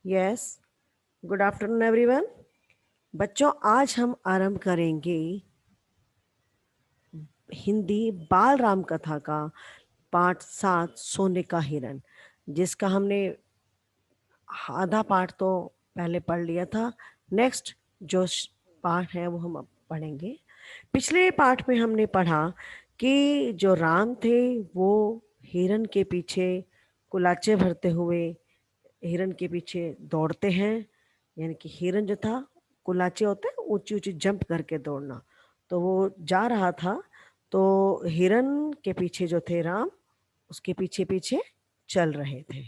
Yes, good afternoon everyone. बच्चों, आज हम आरंभ करेंगे हिंदी बाल राम कथा का पाठ 7 सोने का हिरण, जिसका हमने आधा पाठ तो पहले पढ़ लिया था। नेक्स्ट जो पाठ है वो हम अब पढ़ेंगे। पिछले पाठ में हमने पढ़ा कि जो राम थे वो हिरण के पीछे कुलाचे भरते हुए हिरण के पीछे दौड़ते हैं। यानी कि हिरण जो था, कुलाचे होते हैं ऊंची ऊंची जंप करके दौड़ना, तो वो जा रहा था। तो हिरण के पीछे जो थे राम, उसके पीछे पीछे चल रहे थे।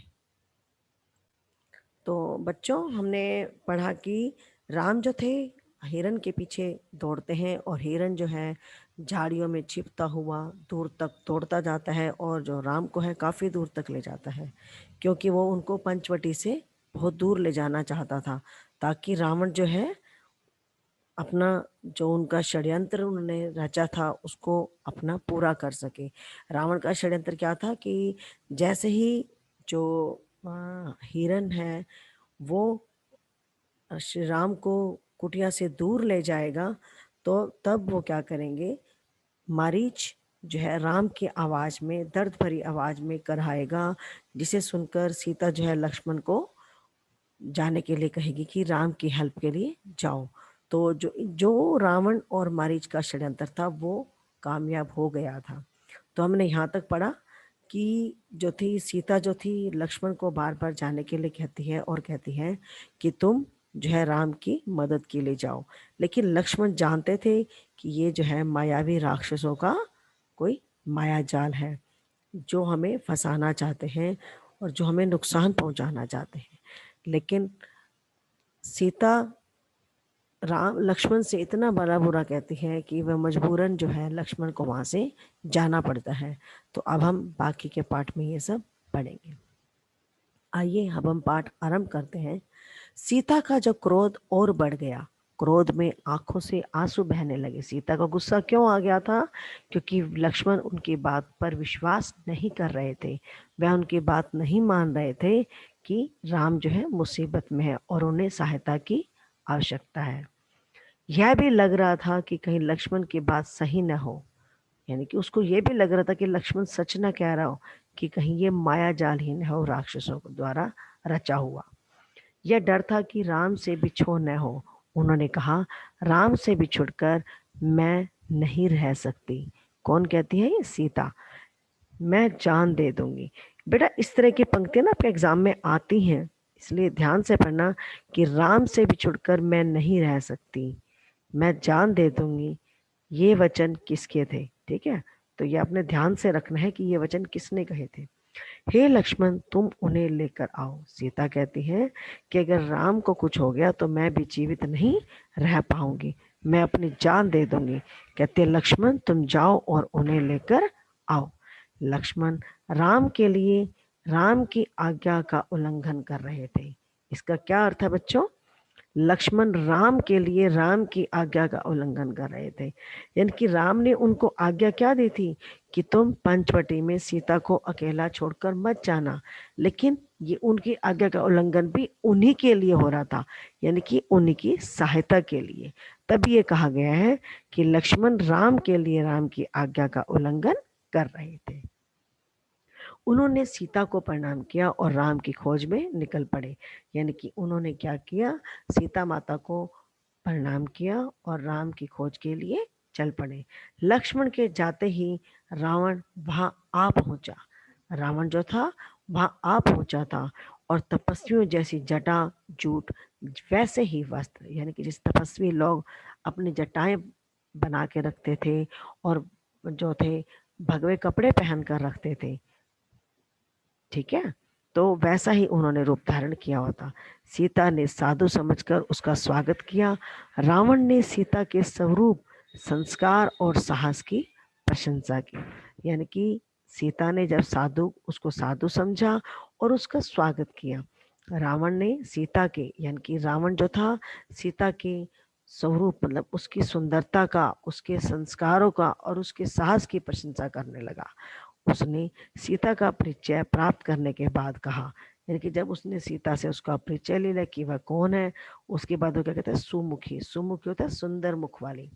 तो बच्चों, हमने पढ़ा कि राम जो थे हिरण के पीछे दौड़ते हैं और हिरण जो है झाड़ियों में छिपता हुआ दूर तक दौड़ता जाता है और जो राम को है काफ़ी दूर तक ले जाता है, क्योंकि वो उनको पंचवटी से बहुत दूर ले जाना चाहता था, ताकि रावण जो है अपना जो उनका षड्यंत्र उन्होंने रचा था उसको अपना पूरा कर सके। रावण का षड्यंत्र क्या था कि जैसे ही जो हिरण है वो श्री राम को कुटिया से दूर ले जाएगा, तो तब वो क्या करेंगे, मारीच जो है राम की आवाज में, दर्द भरी आवाज में कराएगा, जिसे सुनकर सीता जो है लक्ष्मण को जाने के लिए कहेगी कि राम की हेल्प के लिए जाओ। तो जो जो रावण और मारीच का षड्यंत्र था वो कामयाब हो गया था। तो हमने यहाँ तक पढ़ा कि जो थी सीता जो थी लक्ष्मण को बार बार जाने के लिए कहती है और कहती है कि तुम जो है राम की मदद के लिए जाओ। लेकिन लक्ष्मण जानते थे कि ये जो है मायावी राक्षसों का कोई माया जाल है, जो हमें फंसाना चाहते हैं और जो हमें नुकसान पहुंचाना चाहते हैं। लेकिन सीता राम लक्ष्मण से इतना बड़ा बुरा कहती है कि वह मजबूरन जो है लक्ष्मण को वहां से जाना पड़ता है। तो अब हम बाकी के पाठ में ये सब पढ़ेंगे। आइए अब हम पाठ आरंभ करते हैं। सीता का जो क्रोध और बढ़ गया, क्रोध में आंखों से आंसू बहने लगे। सीता का गुस्सा क्यों आ गया था? क्योंकि लक्ष्मण उनकी बात पर विश्वास नहीं कर रहे थे। वह उनकी बात नहीं मान रहे थे कि राम जो है मुसीबत में है और उन्हें सहायता की आवश्यकता है। यह भी लग रहा था कि कहीं लक्ष्मण की बात सही न हो। यानी कि उसको यह भी लग रहा था कि लक्ष्मण सच न कह रहा हो, कि कहीं ये माया जाल ही न हो राक्षसों द्वारा रचा हुआ। यह डर था कि राम से बिछो न हो। उन्होंने कहा, राम से बिछुड़कर मैं नहीं रह सकती। कौन कहती है? ये सीता। मैं जान दे दूंगी। बेटा, इस तरह की पंक्तियां ना आपके एग्जाम में आती हैं, इसलिए ध्यान से पढ़ना कि राम से बिछुड़कर मैं नहीं रह सकती, मैं जान दे दूंगी। ये वचन किसके थे? ठीक है, तो ये आपने ध्यान से रखना है कि ये वचन किसने कहे थे। हे लक्ष्मण, तुम उन्हें लेकर आओ। सीता कहती है कि अगर राम को कुछ हो गया तो मैं भी जीवित नहीं रह पाऊंगी, मैं अपनी जान दे दूंगी। कहते लक्ष्मण, तुम जाओ और उन्हें लेकर आओ। लक्ष्मण राम के लिए राम की आज्ञा का उल्लंघन कर रहे थे। इसका क्या अर्थ है बच्चों? लक्ष्मण राम के लिए राम की आज्ञा का उल्लंघन कर रहे थे। यानी कि राम ने उनको आज्ञा क्या दी थी कि तुम पंचवटी में सीता को अकेला छोड़कर मत जाना, लेकिन ये उनकी आज्ञा का उल्लंघन भी उन्हीं के लिए हो रहा था, यानी कि उन्हीं की सहायता के लिए। तभी ये कहा गया है कि लक्ष्मण राम के लिए राम की आज्ञा का उल्लंघन कर रहे थे। उन्होंने सीता को प्रणाम किया और राम की खोज में निकल पड़े। यानी कि उन्होंने क्या किया? सीता माता को प्रणाम किया और राम की खोज के लिए चल पड़े। लक्ष्मण के जाते ही रावण वहां आ पहुंचा। रावण जो था वहां आ पहुंचा था और तपस्वियों जैसी जटा जूट, वैसे ही वस्त्र, यानी कि जिस तपस्वी लोग अपनी जटाएं बना के रखते थे और जो थे भगवे कपड़े पहन कर रखते थे, ठीक है, तो वैसा ही उन्होंने रूप धारण किया होता। सीता ने साधु समझकर उसका स्वागत किया। रावण ने सीता के स्वरूप, संस्कार और साहस की प्रशंसा की। यानी कि सीता ने जब उसको साधु समझा और उसका स्वागत किया। रावण ने सीता के, यानी कि रावण जो था सीता के स्वरूप, मतलब उसकी सुंदरता का, उसके संस्कारों का और उसके साहस की प्रशंसा करने लगा। उसने सीता का परिचय प्राप्त करने के बाद कहा, यानी कि जब उसने सीता से उसका परिचय ले लिया कि वह कौन है, उसके बाद वो क्या कहते हैं, सुमुखी। सुमुखी होता है सुंदर मुख वाली।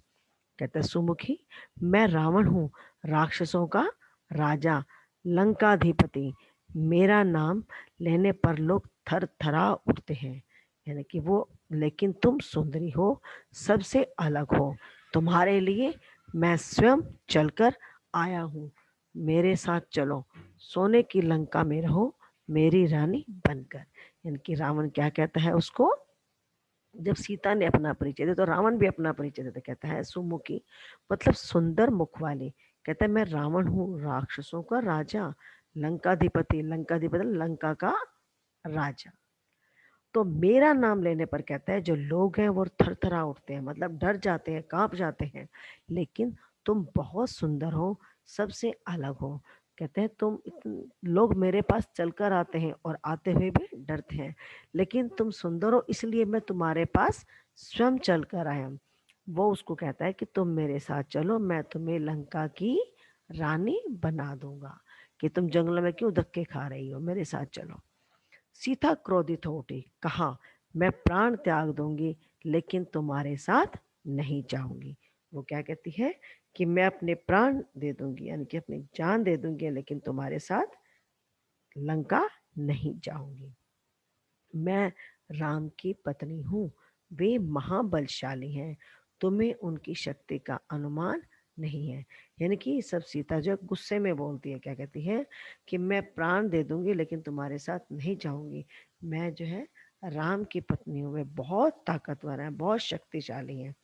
कहता है सुमुखी, मैं रावण हूँ, राक्षसों का राजा, लंकाधिपति। मेरा नाम लेने पर लोग थर थरा उठते हैं। यानी कि वो, लेकिन तुम सुंदरी हो, सबसे अलग हो, तुम्हारे लिए मैं स्वयं चलकर आया हूँ। मेरे साथ चलो, सोने की लंका में रहो, मेरी रानी बनकर। यानी कि रावण क्या कहता है उसको, जब सीता ने अपना परिचय दिया तो रावण भी अपना परिचय देता, कहता है सुमुखी मतलब सुंदर मुख वाली। कहता है मैं रावण हूँ, राक्षसों का राजा, लंकाधिपति। लंकाधिपति लंका का राजा। तो मेरा नाम लेने पर कहता है जो लोग हैं वो थरथरा उठते हैं, मतलब डर जाते हैं, कांप जाते हैं। लेकिन तुम बहुत सुंदर हो, सबसे अलग हो। कहते हैं लोग मेरे पास चलकर आते हैं और आते हुए भी डरते हैं, लेकिन तुम सुंदर हो इसलिए मैं तुम्हारे पास स्वयं चल कर आया हूँ। वो उसको कहता है कि तुम मेरे साथ चलो, मैं तुम्हें लंका की रानी बना दूंगा, कि तुम जंगल में क्यों धक्के खा रही हो, मेरे साथ चलो। सीता क्रोधित हो उठी, कहा मैं प्राण त्याग दूंगी लेकिन तुम्हारे साथ नहीं जाऊंगी। वो क्या कहती है कि मैं अपने प्राण दे दूंगी, यानी कि अपनी जान दे दूंगी, लेकिन तुम्हारे साथ लंका नहीं जाऊंगी। मैं राम की पत्नी हूँ, वे महाबलशाली हैं, तुम्हें उनकी शक्ति का अनुमान नहीं है। यानी कि सब सीता जो गुस्से में बोलती है, क्या कहती है कि मैं प्राण दे दूंगी लेकिन तुम्हारे साथ नहीं जाऊंगी। मैं जो है राम की पत्नी हूँ, वे बहुत ताकतवर हैं, बहुत शक्तिशाली हैं।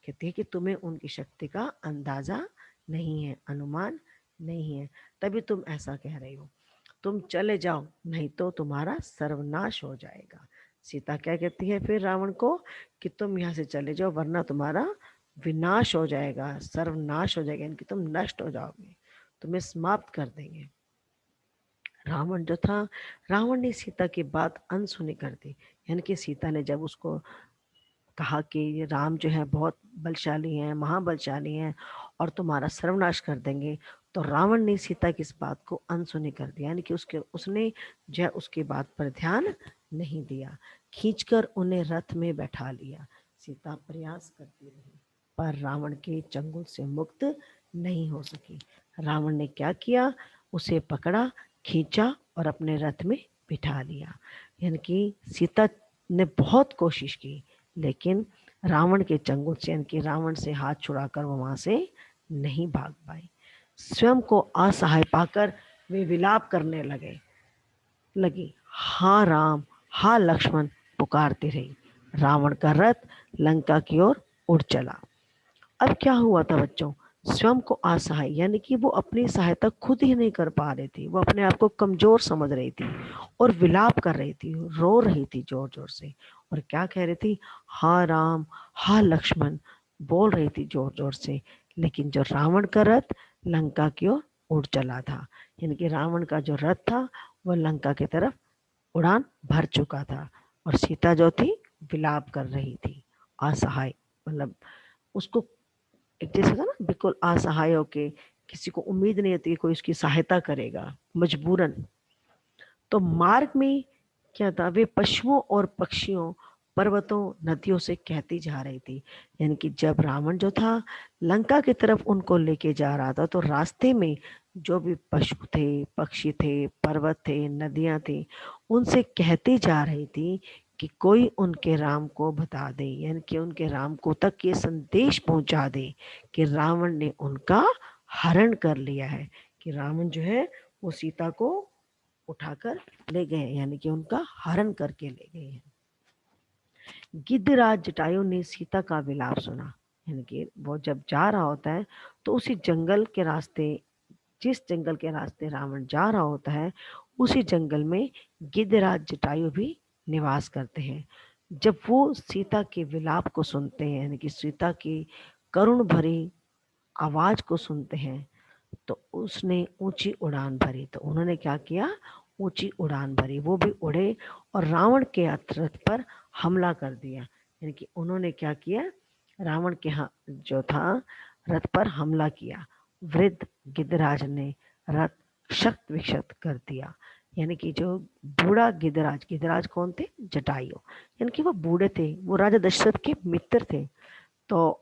कहती है कि तुम्हें उनकी शक्ति का अंदाजा नहीं है, अनुमान नहीं है, तभी तुम ऐसा कह रही हो। तुम चले जाओ, नहीं तो तुम्हारा सर्वनाश हो जाएगा। सीता क्या कहती है फिर रावण को कि तुम यहाँ से चले जाओ वरना तुम्हारा विनाश हो जाएगा, सर्वनाश हो जाएगा, इनकी तुम नष्ट हो जाओगे, तुम्हें समाप्त कर देंगे। रावण जो था, रावण ने सीता की बात अनसुनी कर दी। यानी कि सीता ने जब उसको कहा कि ये राम जो है बहुत बलशाली हैं, महाबलशाली हैं और तुम्हारा सर्वनाश कर देंगे, तो रावण ने सीता की इस बात को अनसुनी कर दिया। यानी कि उसने जो है उसकी बात पर ध्यान नहीं दिया, खींचकर उन्हें रथ में बैठा लिया। सीता प्रयास करती रही पर रावण के चंगुल से मुक्त नहीं हो सकी। रावण ने क्या किया, उसे पकड़ा, खींचा और अपने रथ में बिठा लिया। यानी कि सीता ने बहुत कोशिश की, लेकिन रावण के चंगुल से, यानी कि रावण से हाथ छुड़ाकर वो वहां से नहीं भाग पाई। स्वयं को असहाय पाकर वे विलाप करने लगी, हाँ राम, हाँ लक्ष्मण पुकारती रही। रावण का रथ लंका की ओर उड़ चला। अब क्या हुआ था बच्चों, स्वयं को असहाय, यानी कि वो अपनी सहायता खुद ही नहीं कर पा रही थी, वो अपने आप को कमजोर समझ रही थी और विलाप कर रही थी, रो रही थी जोर जोर से। और क्या कह रही थी, हाँ राम, हाँ लक्ष्मण बोल रही थी जोर जोर से। लेकिन जो रावण का रथ लंका की ओर उड़ चला था, यानी कि रावण का जो रथ था वह लंका की तरफ उड़ान भर चुका था। और सीता जो थी विलाप कर रही थी, असहाय, मतलब उसको एक जैसे था ना, बिल्कुल असहाय होके, किसी को उम्मीद नहीं होती कोई उसकी सहायता करेगा, मजबूरन। तो मार्ग में क्या था, वे पशुओं और पक्षियों, पर्वतों, नदियों से कहती जा रही थी। यानी कि जब रावण जो था लंका की तरफ उनको लेके जा रहा था, तो रास्ते में जो भी पशु थे, पक्षी थे, पर्वत थे, नदियां थी, उनसे कहती जा रही थी कि कोई उनके राम को बता दे, यानी कि उनके राम को तक ये संदेश पहुंचा दे कि रावण ने उनका हरण कर लिया है, कि रावण जो है वो सीता को उठाकर ले गए, यानी कि उनका हरण करके ले गए हैं। गिद्धराज जटायु ने सीता का विलाप सुना। यानी कि वो जब जा रहा होता है तो उसी जंगल के रास्ते, जिस जंगल के रास्ते रावण जा रहा होता है, उसी जंगल में गिद्धराज जटायु भी निवास करते हैं। जब वो सीता के विलाप को सुनते हैं, यानी कि सीता की करुण भरी आवाज को सुनते हैं, तो उसने ऊंची उड़ान भरी। तो उन्होंने क्या किया, ऊंची उड़ान भरी, वो भी उड़े और रावण के रथ पर हमला कर दिया। यानी कि उन्होंने क्या किया, रावण के जो था रथ पर हमला किया। वृद्ध गिद्धराज ने रथ क्षत विक्षत कर दिया। यानी कि जो बूढ़ा गिद्धराज, गिद्धराज कौन थे? जटायु, यानी कि वो बूढ़े थे, वो राजा दशरथ के मित्र थे, तो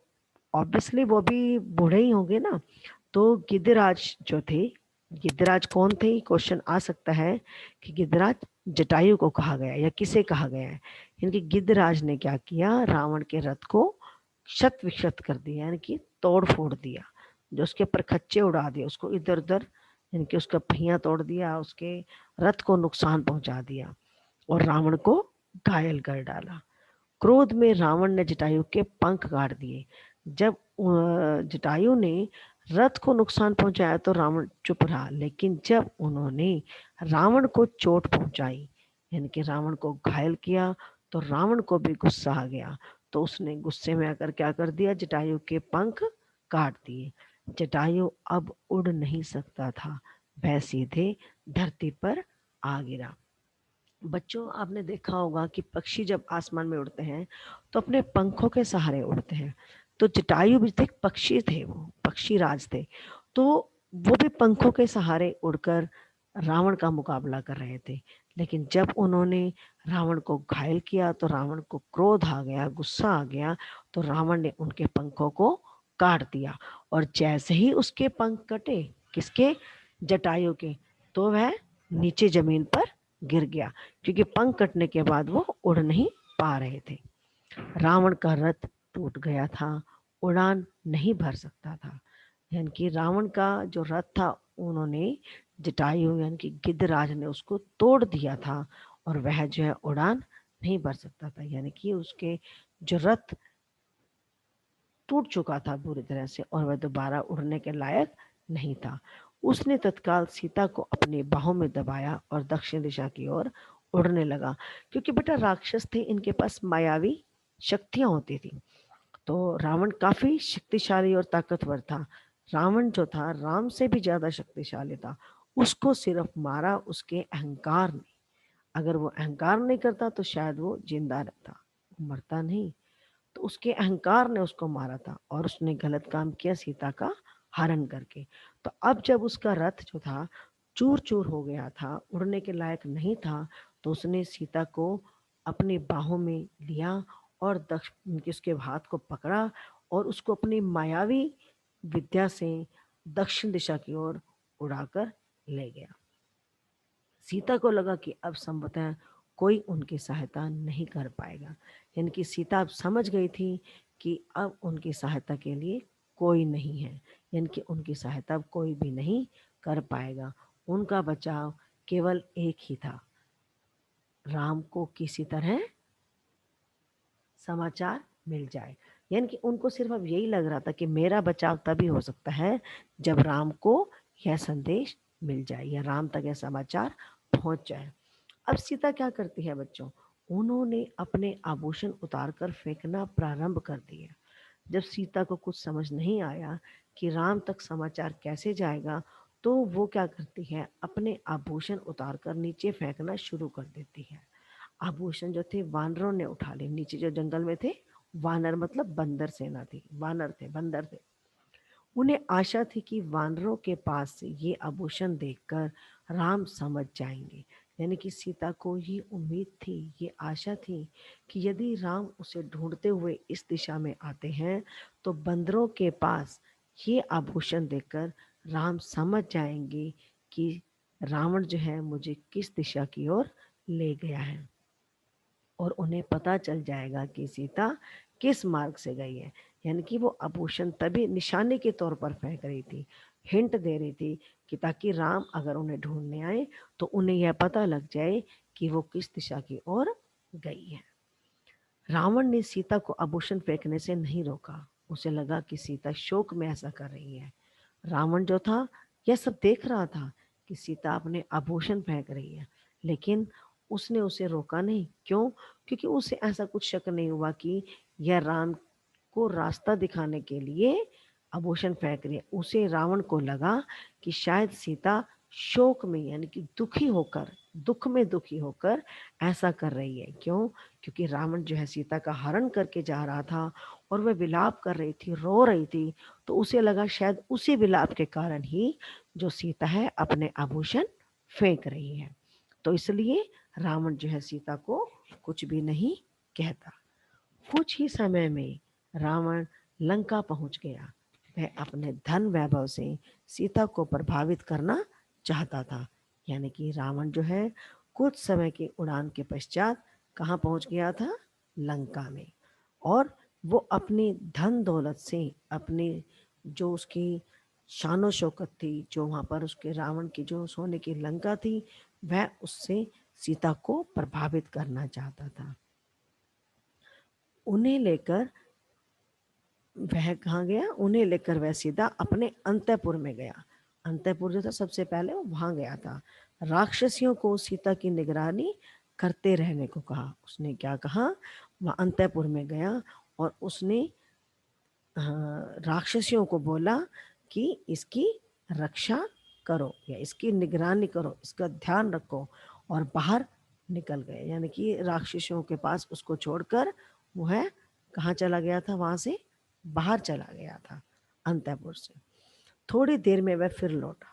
ऑब्वियसली वो भी बूढ़े ही होंगे ना। तो गिद्धराज जो थे, गिद्धराज कौन थे? क्वेश्चन आ सकता है कि गिद्धराज जटायु को कहा गया या किसे कहा गया है? यानी कि गिद्धराज ने क्या किया? रावण के रथ को शत विक्षत कर दिया, यानी कि तोड़ फोड़ दिया, जो उसके ऊपर खच्चे उड़ा दिए, उसको इधर उधर, यानी कि उसका पहिया तोड़ दिया, उसके रथ को नुकसान पहुंचा दिया और रावण को घायल कर डाला। क्रोध में रावण ने जटायु के पंख काट दिए। जब जटायु ने रथ को नुकसान पहुंचाया तो रावण चुप रहा, लेकिन जब उन्होंने रावण को चोट पहुंचाई, यानी कि रावण को घायल किया, तो रावण को भी गुस्सा आ गया, तो उसने गुस्से में आकर क्या कर दिया? जटायु के पंख काट दिए। जटायु अब उड़ नहीं सकता था, वह सीधे धरती पर आ गिरा। बच्चों, आपने देखा होगा कि पक्षी जब आसमान में उड़ते हैं तो अपने पंखों के सहारे उड़ते हैं। तो जटायु भी थे, पक्षी थे, वो पक्षी राज थे, तो वो भी पंखों के सहारे उड़कर रावण का मुकाबला कर रहे थे। लेकिन जब उन्होंने रावण को घायल किया तो रावण को क्रोध आ गया, गुस्सा आ गया, तो रावण ने उनके पंखों को काट दिया। और जैसे ही उसके पंख कटे, किसके? जटायु के, तो वह नीचे जमीन पर गिर गया, क्योंकि पंख कटने के बाद वो उड़ नहीं पा रहे थे। रावण का रथ टूट गया था, उड़ान नहीं भर सकता था। यानी कि रावण का जो रथ था, उन्होंने जटायु यानी कि गिद्धराज ने उसको तोड़ दिया था, और वह जो है उड़ान नहीं भर सकता था, यानी कि उसके जो रथ टूट चुका था पूरी तरह से और वह दोबारा उड़ने के लायक नहीं था। उसने तत्काल सीता को अपनी बाहों में दबाया और दक्षिण दिशा की ओर उड़ने लगा, क्योंकि बेटा राक्षस थे, इनके पास मायावी शक्तियां होती थी। तो रावण काफी शक्तिशाली और ताकतवर था। रावण जो था राम से भी ज्यादा शक्तिशाली था। उसको सिर्फ मारा उसके अहंकार ने। अगर वो अहंकार नहीं करता तो शायद वो जिंदा रहता, मरता नहीं। तो उसके अहंकार ने उसको मारा था और उसने गलत काम किया सीता का हरण करके। तो अब जब उसका रथ जो था चूर चूर हो गया था, उड़ने के लायक नहीं था, तो उसने सीता को अपनी बाहों में लिया और उसके हाथ को पकड़ा और उसको अपनी मायावी विद्या से दक्षिण दिशा की ओर उड़ाकर ले गया। सीता को लगा कि अब संभवतः कोई उनकी सहायता नहीं कर पाएगा। यानी कि सीता अब समझ गई थी कि अब उनकी सहायता के लिए कोई नहीं है, यानी कि उनकी सहायता अब कोई भी नहीं कर पाएगा। उनका बचाव केवल एक ही था, राम को किसी तरह समाचार मिल जाए। यानी कि उनको सिर्फ अब यही लग रहा था कि मेरा बचाव तभी हो सकता है जब राम को यह संदेश मिल जाए या राम तक यह समाचार पहुंच जाए। अब सीता क्या करती है बच्चों? उन्होंने अपने आभूषण उतारकर फेंकना प्रारंभ कर दिया। जब सीता को कुछ समझ नहीं आया कि राम तक समाचार कैसे जाएगा, तो वो क्या करती है? अपने आभूषण उतारकर नीचे फेंकना शुरू कर देती है। आभूषण जो थे वानरों ने उठा लिए, नीचे जो जंगल में थे, वानर मतलब बंदर सेना थी, वानर थे, बंदर थे। उन्हें आशा थी कि वानरों के पास से ये आभूषण देखकर राम समझ जाएंगे। यानी कि सीता को ये उम्मीद थी, ये आशा थी कि यदि राम उसे ढूंढते हुए इस दिशा में आते हैं तो बंदरों के पास ये आभूषण देखकर राम समझ जाएंगे कि रावण जो है मुझे किस दिशा की ओर ले गया है, और उन्हें पता चल जाएगा कि सीता किस मार्ग से गई है। यानी कि वो आभूषण तभी निशाने के तौर पर फेंक रही थी, हिंट दे रही थी कि ताकि राम अगर उन्हें ढूंढने आए तो उन्हें यह पता लग जाए कि वो किस दिशा की ओर गई है। रावण ने सीता को आभूषण फेंकने से नहीं रोका। उसे लगा कि सीता शोक में ऐसा कर रही है। रावण जो था यह सब देख रहा था कि सीता अपने आभूषण फेंक रही है, लेकिन उसने उसे रोका नहीं। क्यों? क्योंकि उसे ऐसा कुछ शक नहीं हुआ कि यह राम को रास्ता दिखाने के लिए आभूषण फेंक रही है। उसे, रावण को लगा कि शायद सीता शोक में यानी कि दुखी होकर, दुख में दुखी होकर ऐसा कर रही है। क्यों? क्योंकि रावण जो है सीता का हरण करके जा रहा था और वह विलाप कर रही थी, रो रही थी। तो उसे लगा शायद उसी विलाप के कारण ही जो सीता है अपने आभूषण फेंक रही है। तो इसलिए रावण जो है सीता को कुछ भी नहीं कहता। कुछ ही समय में रावण लंका पहुंच गया। वह अपने धन वैभव से सीता को प्रभावित करना चाहता था। यानी कि रावण जो है कुछ समय की उड़ान के पश्चात कहाँ पहुंच गया था? लंका में। और वो अपनी धन दौलत से, अपनी जो उसकी शानो शौकत थी, जो वहां पर उसके रावण की जो सोने की लंका थी, वह उससे सीता को प्रभावित करना चाहता था। उन्हें लेकर वह कहाँ गया? उन्हें लेकर वह सीधा अपने अंतःपुर में गया। अंतःपुर जो था सबसे पहले वो वहां गया था। राक्षसियों को सीता की निगरानी करते रहने को कहा। उसने क्या कहा? वह अंतःपुर में गया और उसने राक्षसियों को बोला कि इसकी रक्षा करो या इसकी निगरानी करो, इसका ध्यान रखो, और बाहर निकल गए। यानी कि राक्षसियों के पास उसको छोड़कर वह कहाँ चला गया था? वहां से बाहर चला गया था, अंतःपुर से। थोड़ी देर में वह फिर लौटा।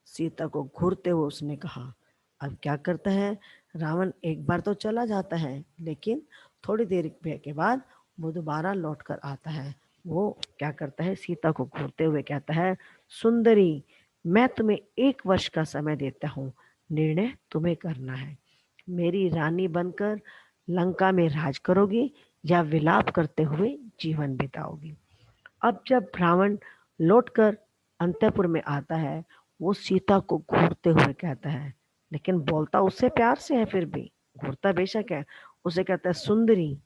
सीता को घूरते हुए उसने कहा, अब क्या करता है? रावण एक बार तो चला जाता है, लेकिन थोड़ी देर के बाद वो दोबारा लौट कर आता है। वो क्या करता है? सीता को घूरते हुए कहता है, सुंदरी, मैं तुम्हें 1 वर्ष का समय देता हूँ, निर्णय तुम्हें करना है। मेरी रानी बनकर लंका में राज करोगी या विलाप करते हुए जीवन बिताओगी? अब जब रावण लौटकर अंतःपुर में आता है, वो सीता को घूरते हुए कहता है, लेकिन बोलता उससे प्यार से है, फिर भी घूरता बेशक है। उसे कहता है सुंदरी,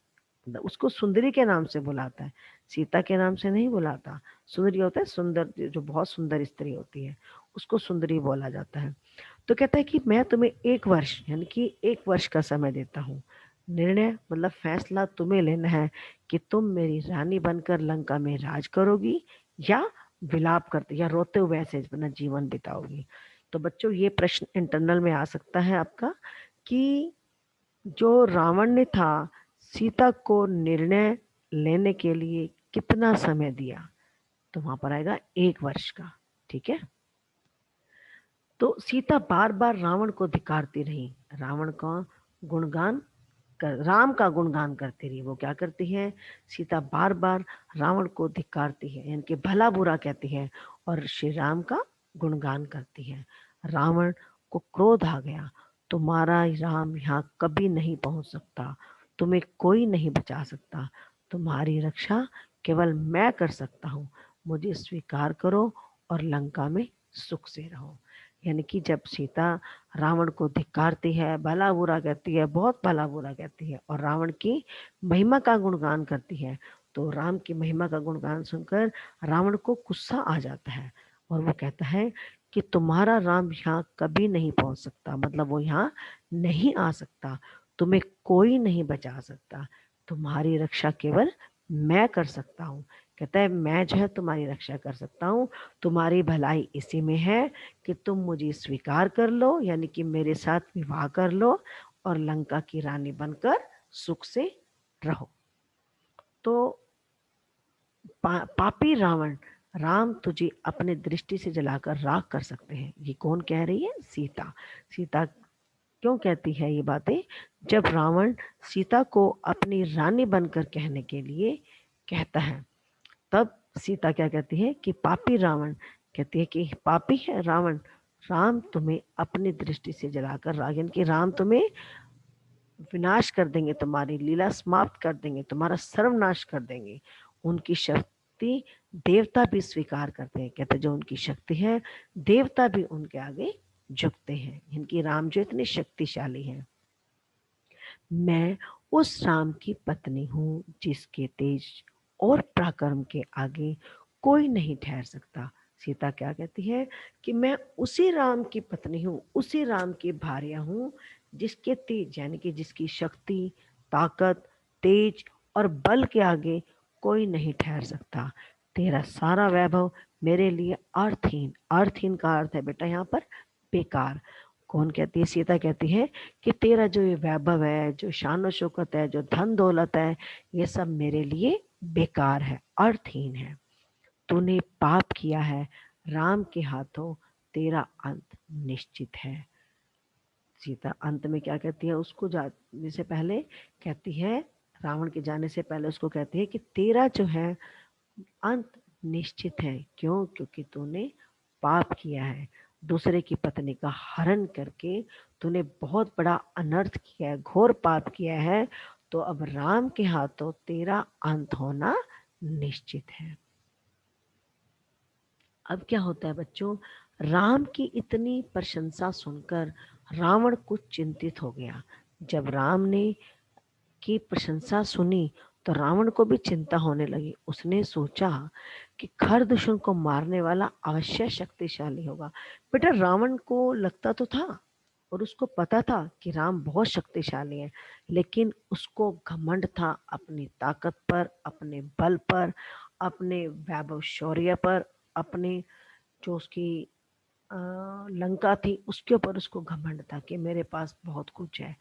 उसको सुंदरी के नाम से बुलाता है, सीता के नाम से नहीं बुलाता। सुंदरी होता है सुंदर, जो बहुत सुंदर स्त्री होती है, उसको सुंदरी बोला जाता है। तो कहता है कि मैं तुम्हें 1 वर्ष, यानी कि 1 वर्ष का समय देता हूँ। निर्णय मतलब फैसला तुम्हें लेना है कि तुम मेरी रानी बनकर लंका में राज करोगी या विलाप करते या रोते हुए ऐसे अपना जीवन बिताओगी। तो बच्चों, ये प्रश्न इंटरनल में आ सकता है आपका कि जो रावण ने था, सीता को निर्णय लेने के लिए कितना समय दिया? तो वहां पर आएगा 1 वर्ष का। ठीक है। तो सीता बार बार रावण को धिक्कारती रही, रावण का गुणगान राम का गुणगान करती रही। वो क्या करती है? सीता बार बार रावण को धिक्कारती है, यानी कि भला बुरा कहती है, और श्री राम का गुणगान करती है। रावण को क्रोध आ गया, तुम्हारा राम यहाँ कभी नहीं पहुंच सकता, तुम्हें कोई नहीं बचा सकता, तुम्हारी रक्षा केवल मैं कर सकता हूँ, मुझे स्वीकार करो और लंका में सुख से रहो। यानी कि जब सीता रावण को धिक्कारती है, भला बुरा कहती है, बहुत भला बुरा कहती है, और रावण की महिमा का गुणगान करती है, तो राम की महिमा का गुणगान सुनकर रावण को गुस्सा आ जाता है, और वो कहता है कि तुम्हारा राम यहाँ कभी नहीं पहुंच सकता, मतलब वो यहाँ नहीं आ सकता, तुम्हें कोई नहीं बचा सकता, तुम्हारी रक्षा केवल मैं कर सकता हूँ। कहता है मैं जो है तुम्हारी रक्षा कर सकता हूँ, तुम्हारी भलाई इसी में है कि तुम मुझे स्वीकार कर लो, यानी कि मेरे साथ विवाह कर लो और लंका की रानी बनकर सुख से रहो। तो पापी रावण, राम तुझे अपने दृष्टि से जलाकर राख कर सकते हैं। ये कौन कह रही है? सीता। सीता क्यों कहती है ये बातें? जब रावण सीता को अपनी रानी बनकर कहने के लिए कहता है, तब सीता क्या कहती है कि पापी रावण, कहती है कि पापी है रावण, राम तुम्हें अपनी दृष्टि से जलाकर रागन की राम तुम्हें विनाश कर देंगे, तुम्हारी लीला समाप्त कर देंगे, तुम्हारा सर्वनाश कर देंगे। उनकी शक्ति देवता भी स्वीकार करते हैं। कहते जो उनकी शक्ति है, देवता भी उनके आगे झुकते हैं। इनकी राम जो इतनी शक्तिशाली है। मैं उस राम की पत्नी हूँ जिसके तेज और पराक्रम के आगे कोई नहीं ठहर सकता। सीता क्या कहती है कि मैं उसी राम की पत्नी हूँ, उसी राम की भार्या हूँ जिसके तेज, यानी कि जिसकी शक्ति, ताकत, तेज और बल के आगे कोई नहीं ठहर सकता। तेरा सारा वैभव मेरे लिए अर्थहीन, अर्थहीन का अर्थ है बेटा यहाँ पर बेकार। कौन कहती है? सीता कहती है कि तेरा जो ये वैभव है, जो शान शौकत है, जो धन दौलत है, ये सब मेरे लिए बेकार है, अर्थहीन है। तूने पाप किया है, राम के हाथों तेरा अंत निश्चित है। सीता अंत में क्या कहती है, उसको जाने से पहले कहती है, रावण के जाने से पहले उसको कहती है कि तेरा जो है अंत निश्चित है। क्यों? क्योंकि तूने पाप किया है, दूसरे की पत्नी का हरण करके तूने बहुत बड़ा अनर्थ किया है, घोर पाप किया है। तो अब राम के हाथों तेरा अंत होना निश्चित है। अब क्या होता है बच्चों, राम की इतनी प्रशंसा सुनकर रावण कुछ चिंतित हो गया। जब राम ने की प्रशंसा सुनी तो रावण को भी चिंता होने लगी। उसने सोचा कि खर दुश्मन को मारने वाला अवश्य शक्तिशाली होगा। बेटा, रावण को लगता तो था और उसको पता था कि राम बहुत शक्तिशाली है, लेकिन उसको घमंड था अपनी ताकत पर, अपने बल पर, अपने वैभव शौर्य पर, अपने जो उसकी लंका थी उसके ऊपर उसको घमंड था कि मेरे पास बहुत कुछ है।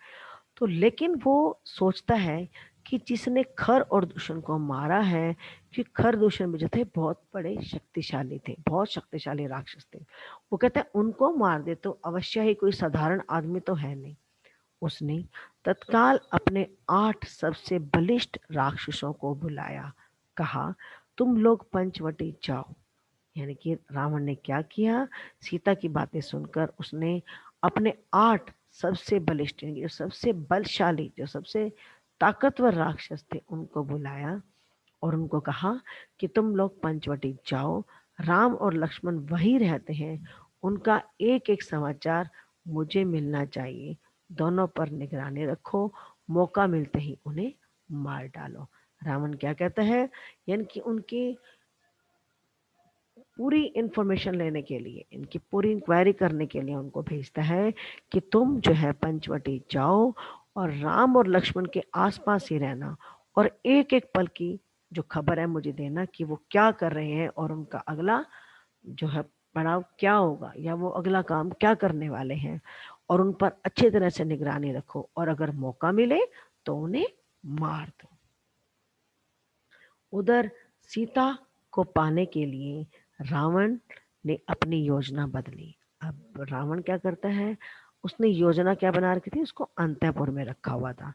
तो लेकिन वो सोचता है कि जिसने खर और दूषण को मारा है, कि खर दूषण भी जो थे बहुत बड़े शक्तिशाली थे, बहुत शक्तिशाली राक्षस थे, वो कहता है उनको मार दे तो अवश्य ही कोई साधारण आदमी तो है नहीं। उसने तत्काल अपने 8 सबसे बलिष्ठ राक्षसों को बुलाया, कहा तुम लोग पंचवटी जाओ। यानी कि रावण ने क्या किया, सीता की बातें सुनकर उसने अपने 8 सबसे बलिष्ठ, यानी कि जो सबसे बलशाली, जो सबसे ताकतवर राक्षस थे उनको बुलाया और उनको कहा कि तुम लोग पंचवटी जाओ, राम और लक्ष्मण वहीं रहते हैं, उनका एक एक समाचार मुझे मिलना चाहिए। दोनों पर निगरानी रखो, मौका मिलते ही उन्हें मार डालो। रावण क्या कहता है, यानी कि उनकी पूरी इंफॉर्मेशन लेने के लिए, इनकी पूरी इंक्वायरी करने के लिए उनको भेजता है कि तुम जो है पंचवटी जाओ और राम और लक्ष्मण के आसपास ही रहना और एक एक पल की जो खबर है मुझे देना कि वो क्या कर रहे हैं और उनका अगला जो है पड़ाव क्या होगा या वो अगला काम क्या करने वाले हैं, और उन पर अच्छी तरह से निगरानी रखो और अगर मौका मिले तो उन्हें मार दो। उधर सीता को पाने के लिए रावण ने अपनी योजना बदली। अब रावण क्या करता है, उसने योजना क्या बना रखी थी, उसको अंतःपुर में रखा हुआ था।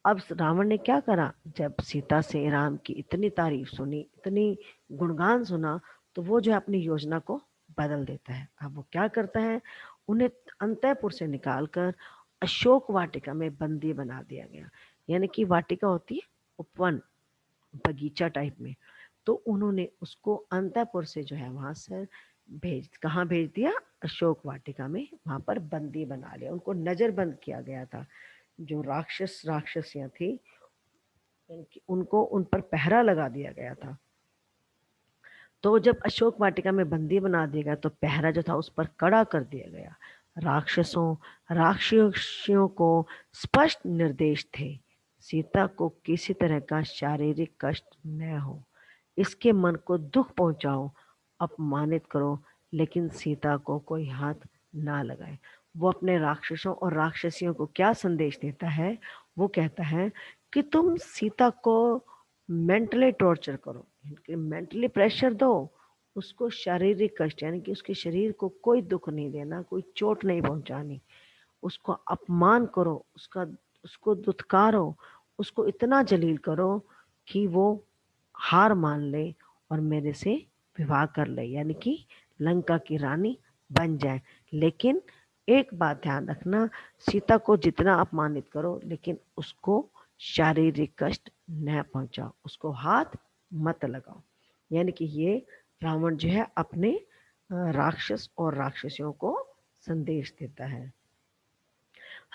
अब रावण ने क्या करा, जब सीता से राम की इतनी तारीफ सुनी, इतनी गुणगान सुना, तो वो जो है अपनी योजना को बदल देता है। अब वो क्या करता है, उन्हें अंतःपुर से निकालकर अशोक वाटिका में बंदी बना दिया गया। यानी कि वाटिका होती है उपवन, बगीचा टाइप में। तो उन्होंने उसको अंतापुर से जो है वहां से कहाँ भेज दिया, अशोक वाटिका में, वहां पर बंदी बना लिया। उनको नजरबंद किया गया था। जो राक्षस राक्षसियां थी उनको उन पर पहरा लगा दिया गया था। तो जब अशोक वाटिका में बंदी बना दिया गया तो पहरा जो था उस पर कड़ा कर दिया गया। राक्षसों राक्षसियों को स्पष्ट निर्देश थे, सीता को किसी तरह का शारीरिक कष्ट न हो, इसके मन को दुख पहुंचाओ, अपमानित करो, लेकिन सीता को कोई हाथ ना लगाए। वो अपने राक्षसों और राक्षसियों को क्या संदेश देता है, वो कहता है कि तुम सीता को मेंटली टॉर्चर करो, मेंटली प्रेशर दो, उसको शारीरिक कष्ट यानी कि उसके शरीर को कोई दुख नहीं देना, कोई चोट नहीं पहुंचानी, उसको अपमान करो, उसको दुत्कारो, उसको इतना जलील करो कि वो हार मान ले और मेरे से विवाह कर ले, यानी कि लंका की रानी बन जाए। लेकिन एक बात ध्यान रखना, सीता को जितना अपमानित करो लेकिन उसको शारीरिक कष्ट न पहुंचाओ, उसको हाथ मत लगाओ। यानी कि ये रावण जो है अपने राक्षस और राक्षसियों को संदेश देता है।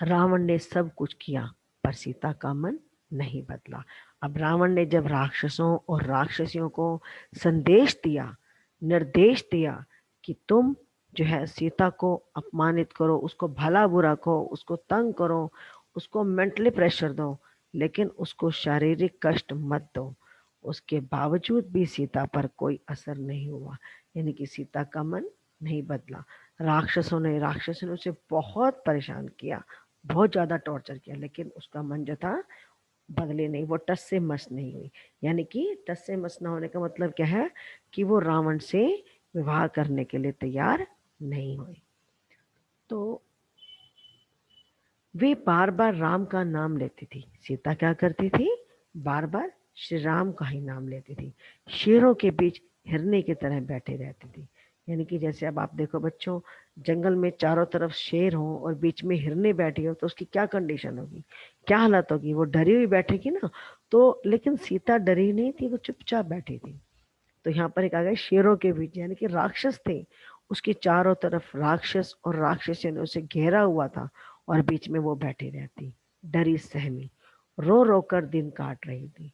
रावण ने सब कुछ किया पर सीता का मन नहीं बदला। अब रावण ने जब राक्षसों और राक्षसियों को संदेश दिया, निर्देश दिया कि तुम जो है सीता को अपमानित करो, उसको भला बुरा कहो, उसको तंग करो, उसको मेंटली प्रेशर दो, लेकिन उसको शारीरिक कष्ट मत दो, उसके बावजूद भी सीता पर कोई असर नहीं हुआ। यानी कि सीता का मन नहीं बदला। राक्षसों ने उसे बहुत परेशान किया, बहुत ज्यादा टॉर्चर किया, लेकिन उसका मन जो था बदले नहीं, वो टस से मस नहीं हुई। यानी कि टस से मस ना होने का मतलब क्या है, कि वो रावण से विवाह करने के लिए तैयार नहीं हुई। तो वे बार बार राम का नाम लेती थी। सीता क्या करती थी? बार बार श्री राम का ही नाम लेती थी। शेरों के बीच हिरने की तरह बैठे रहती थी। यानी कि जैसे अब आप देखो बच्चों, जंगल में चारों तरफ शेर हो और बीच में हिरने बैठी हो तो उसकी क्या कंडीशन होगी, क्या हालत होगी? वो डरी हुई बैठेगी ना। तो लेकिन सीता डरी नहीं थी, वो चुपचाप बैठी थी। तो यहाँ पर एक आ गया शेरों के बीच, यानी कि राक्षस थे, उसके चारों तरफ राक्षस और राक्षसियों ने उसे घेरा हुआ था और बीच में वो बैठी रहती, डरी सहमी, रो रो कर दिन काट रही थी।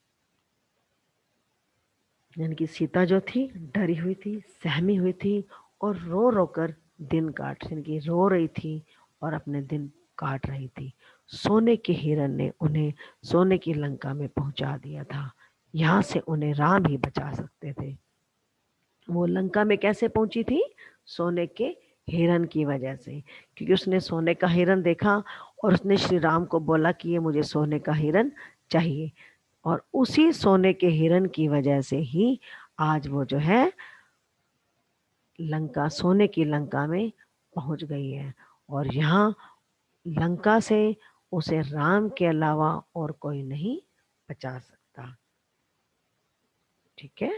यानी कि सीता जो थी डरी हुई थी, सहमी हुई थी और रो रो कर दिन काट, यानी कि रो रही थी और अपने दिन काट रही थी। सोने के हिरण ने उन्हें सोने की लंका में पहुंचा दिया था। यहाँ से उन्हें राम ही बचा सकते थे। वो लंका में कैसे पहुंची थी? सोने के हिरन की वजह से, क्योंकि उसने सोने का हिरन देखा और उसने श्री राम को बोला कि ये मुझे सोने का हिरन चाहिए। और उसी सोने के हिरन की वजह से ही आज वो जो है लंका, सोने की लंका में पहुंच गई है। और यहाँ लंका से उसे राम के अलावा और कोई नहीं बचा सकता। ठीक है।